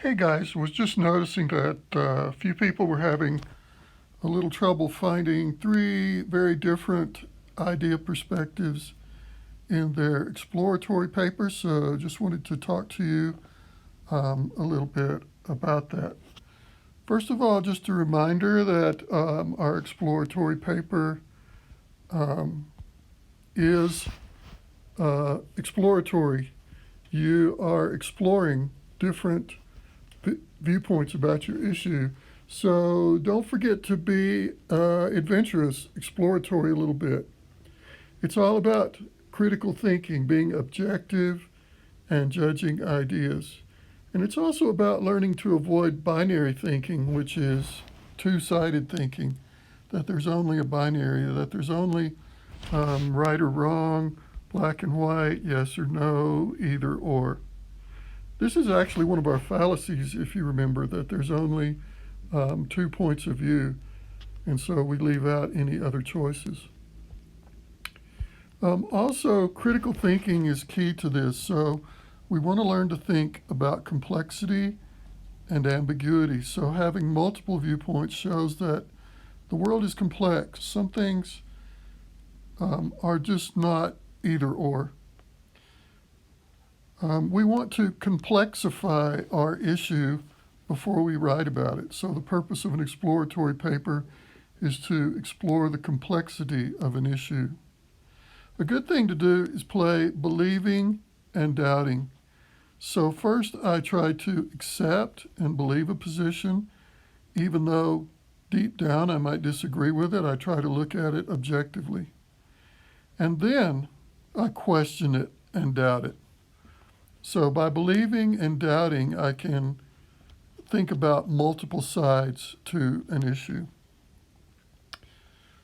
Hey guys, was just noticing that a few people were having a little trouble finding three very different idea perspectives in their exploratory papers. So just wanted to talk to you a little bit about that. First of all, just a reminder that our exploratory paper um, is exploratory. You are exploring different viewpoints about your issue. So don't forget to be adventurous, exploratory a little bit. It's all about critical thinking, being objective, and judging ideas. And it's also about learning to avoid binary thinking, which is two sided thinking, that there's only a binary, that there's only right or wrong, black and white, yes or no, either or. This is actually one of our fallacies, if you remember, that there's only two points of view, and so we leave out any other choices. Also, critical thinking is key to this, so we want to learn to think about complexity and ambiguity. So having multiple viewpoints shows that the world is complex. Some things are just not either or. We want to complexify our issue before we write about it. So the purpose of an exploratory paper is to explore the complexity of an issue. A good thing to do is play believing and doubting. So first I try to accept and believe a position, even though deep down I might disagree with it. I try to look at it objectively. And then I question it and doubt it. So by believing and doubting, I can think about multiple sides to an issue.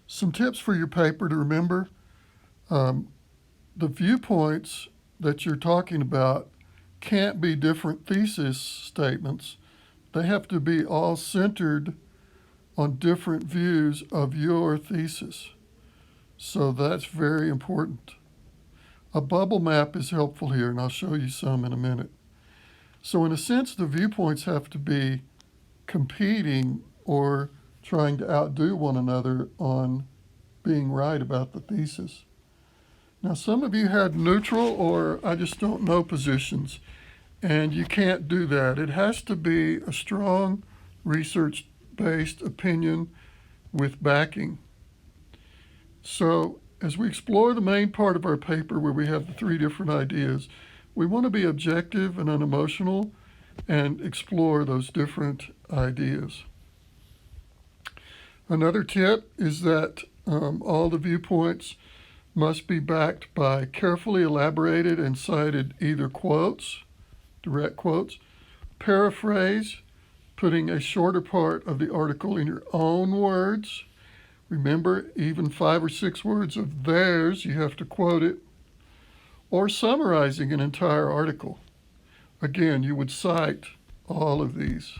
Some tips for your paper to remember. The viewpoints that you're talking about can't be different thesis statements. They have to be all centered on different views of your thesis. So that's very important. A bubble map is helpful here, and I'll show you some in a minute. So in a sense, the viewpoints have to be competing or trying to outdo one another on being right about the thesis. Now, some of you had neutral or I just don't know positions, and you can't do that. It has to be a strong research-based opinion with backing. So as we explore the main part of our paper where we have the three different ideas, we want to be objective and unemotional and explore those different ideas. Another tip is that all the viewpoints must be backed by carefully elaborated and cited either quotes, direct quotes, paraphrase, putting a shorter part of the article in your own words. Remember, even 5 or 6 words of theirs, you have to quote it, or summarizing an entire article. Again, you would cite all of these.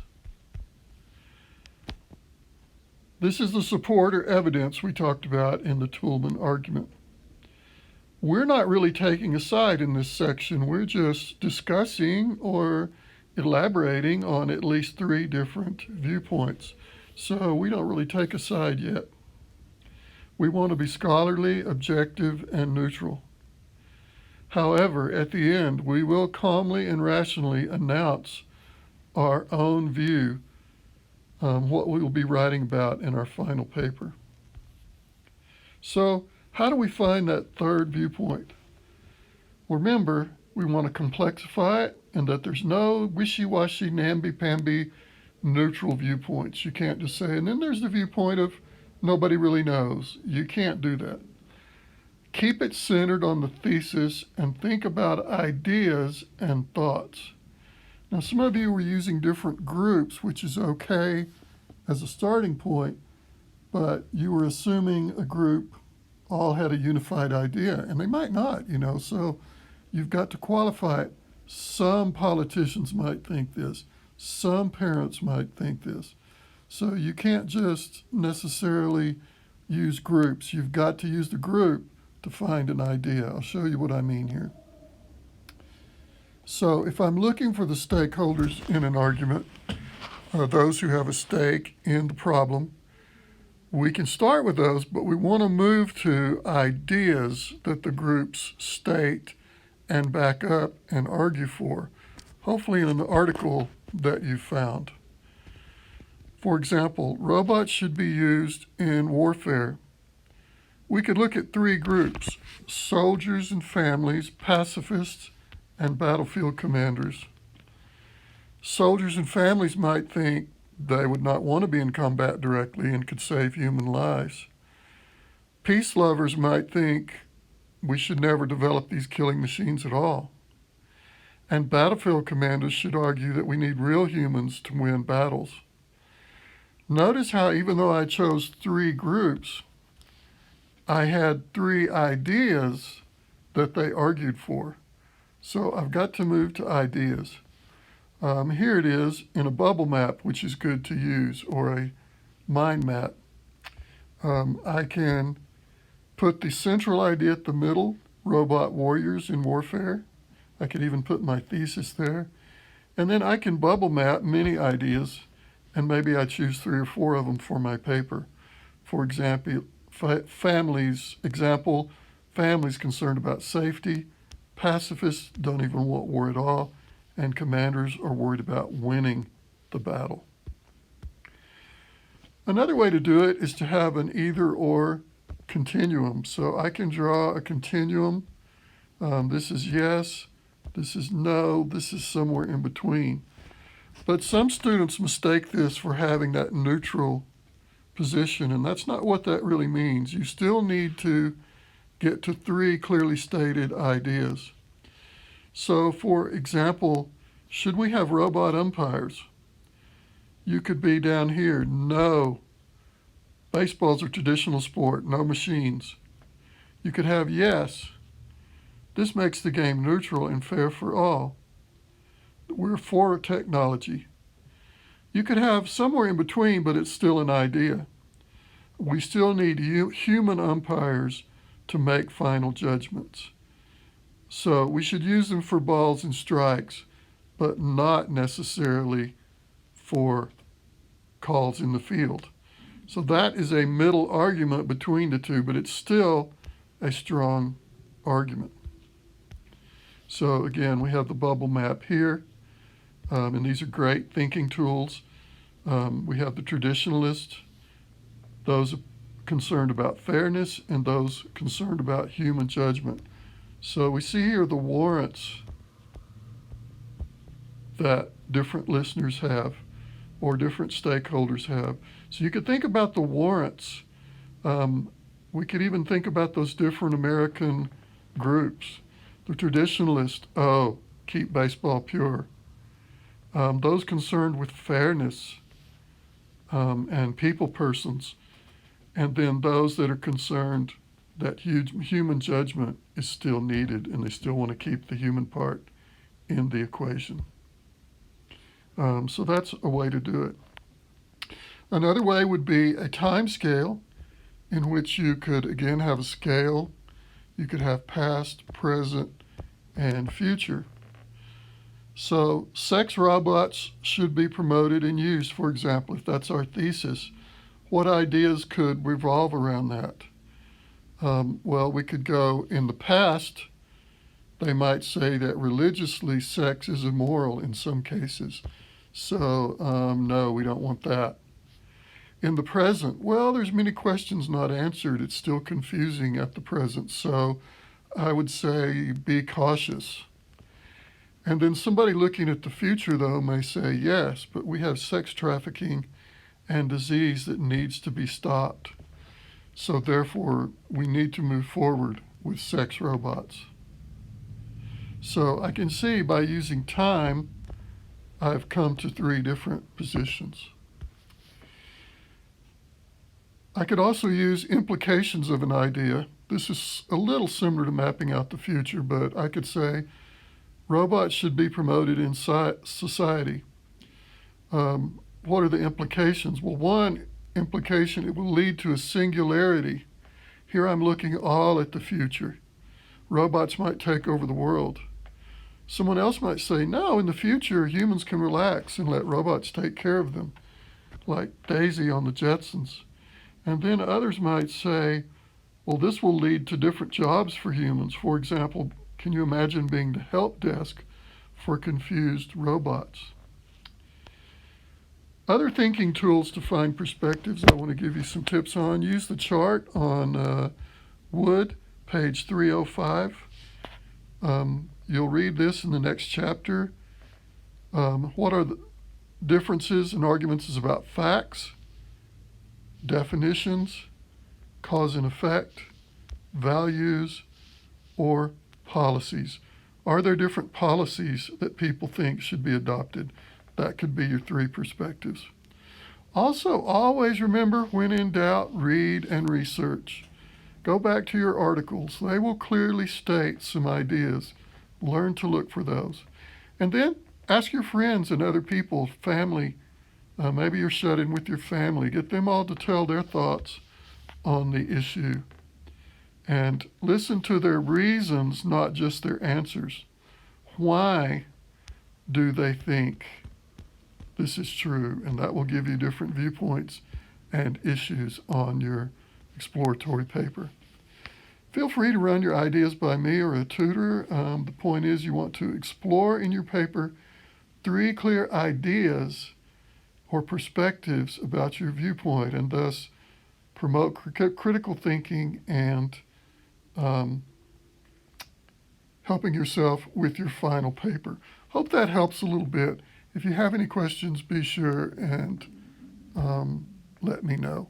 This is the support or evidence we talked about in the Toulmin argument. We're not really taking a side in this section. We're just discussing or elaborating on at least 3 different viewpoints. So we don't really take a side yet. We want to be scholarly, objective, and neutral. However, at the end, we will calmly and rationally announce our own view, what we will be writing about in our final paper. So, how do we find that third viewpoint? Remember, we want to complexify it and that there's no wishy-washy, namby-pamby, neutral viewpoints. You can't just say, and then there's the viewpoint of nobody really knows. You can't do that. Keep it centered on the thesis and think about ideas and thoughts. Now, some of you were using different groups, which is okay as a starting point, but you were assuming a group all had a unified idea, and they might not, so you've got to qualify it. Some politicians might think this. Some parents might think this. So you can't just necessarily use groups. You've got to use the group to find an idea. I'll show you what I mean here. So if I'm looking for the stakeholders in an argument, those who have a stake in the problem, we can start with those, but we want to move to ideas that the groups state and back up and argue for, hopefully in an article that you found. For example, robots should be used in warfare. We could look at three groups: soldiers and families, pacifists, and battlefield commanders. Soldiers and families might think they would not want to be in combat directly and could save human lives. Peace lovers might think we should never develop these killing machines at all. And battlefield commanders should argue that we need real humans to win battles. Notice how even though I chose three groups, I had three ideas that they argued for. So I've got to move to ideas. Here it is in a bubble map, which is good to use, or a mind map. I can put the central idea at the middle, robot warriors in warfare. I could even put my thesis there. And then I can bubble map many ideas, and maybe I choose 3 or 4 of them for my paper. For example, families concerned about safety, pacifists don't even want war at all, and commanders are worried about winning the battle. Another way to do it is to have an either-or continuum. So I can draw a continuum. This is yes, this is no, this is somewhere in between. But some students mistake this for having that neutral position, and that's not what that really means. You still need to get to 3 clearly stated ideas. So, for example, should we have robot umpires? You could be down here, no. Baseball's a traditional sport, no machines. You could have yes. This makes the game neutral and fair for all. We're for technology. You could have somewhere in between, but it's still an idea. We still need human umpires to make final judgments. So we should use them for balls and strikes, but not necessarily for calls in the field. So that is a middle argument between the two, but it's still a strong argument. So again, we have the bubble map here, and these are great thinking tools. We have the traditionalists, those concerned about fairness, and those concerned about human judgment. So we see here the warrants that different listeners have or different stakeholders have. So you could think about the warrants. We could even think about those different American groups. The traditionalists, keep baseball pure. Those concerned with fairness and people persons. And then those that are concerned that human judgment is still needed and they still want to keep the human part in the equation. So that's a way to do it. Another way would be a time scale in which you could, again, have a scale. You could have past, present, and future. So sex robots should be promoted and used, for example, if that's our thesis. What ideas could revolve around that? Well, we could go in the past. They might say that religiously sex is immoral in some cases. So, no, we don't want that. In the present, well, there's many questions not answered. It's still confusing at the present. So I would say be cautious. And then somebody looking at the future, though, may say, yes, but we have sex trafficking and disease that needs to be stopped. So therefore, we need to move forward with sex robots. So I can see by using time, I've come to 3 different positions. I could also use implications of an idea. This is a little similar to mapping out the future, but I could say robots should be promoted in society. What are the implications? Well, one implication, it will lead to a singularity. Here I'm looking all at the future. Robots might take over the world. Someone else might say, no, in the future, humans can relax and let robots take care of them, like Daisy on the Jetsons. And then others might say, well, this will lead to different jobs for humans. For example, can you imagine being the help desk for confused robots? Other thinking tools to find perspectives I want to give you some tips on. Use the chart on Wood, page 305. You'll read this in the next chapter. What are the differences and arguments is about facts, definitions, cause and effect, values, or policies. Are there different policies that people think should be adopted? That could be your three perspectives. Also, always remember, when in doubt, read and research. Go back to your articles. They will clearly state some ideas. Learn to look for those. And then ask your friends and other people, family. Maybe you're shut in with your family. Get them all to tell their thoughts on the issue. And listen to their reasons, not just their answers. Why do they think this is true? And that will give you different viewpoints and issues on your exploratory paper. Feel free to run your ideas by me or a tutor. The point is, you want to explore in your paper 3 clear ideas or perspectives about your viewpoint, and thus promote critical thinking and helping yourself with your final paper. Hope that helps a little bit. If you have any questions, be sure and let me know.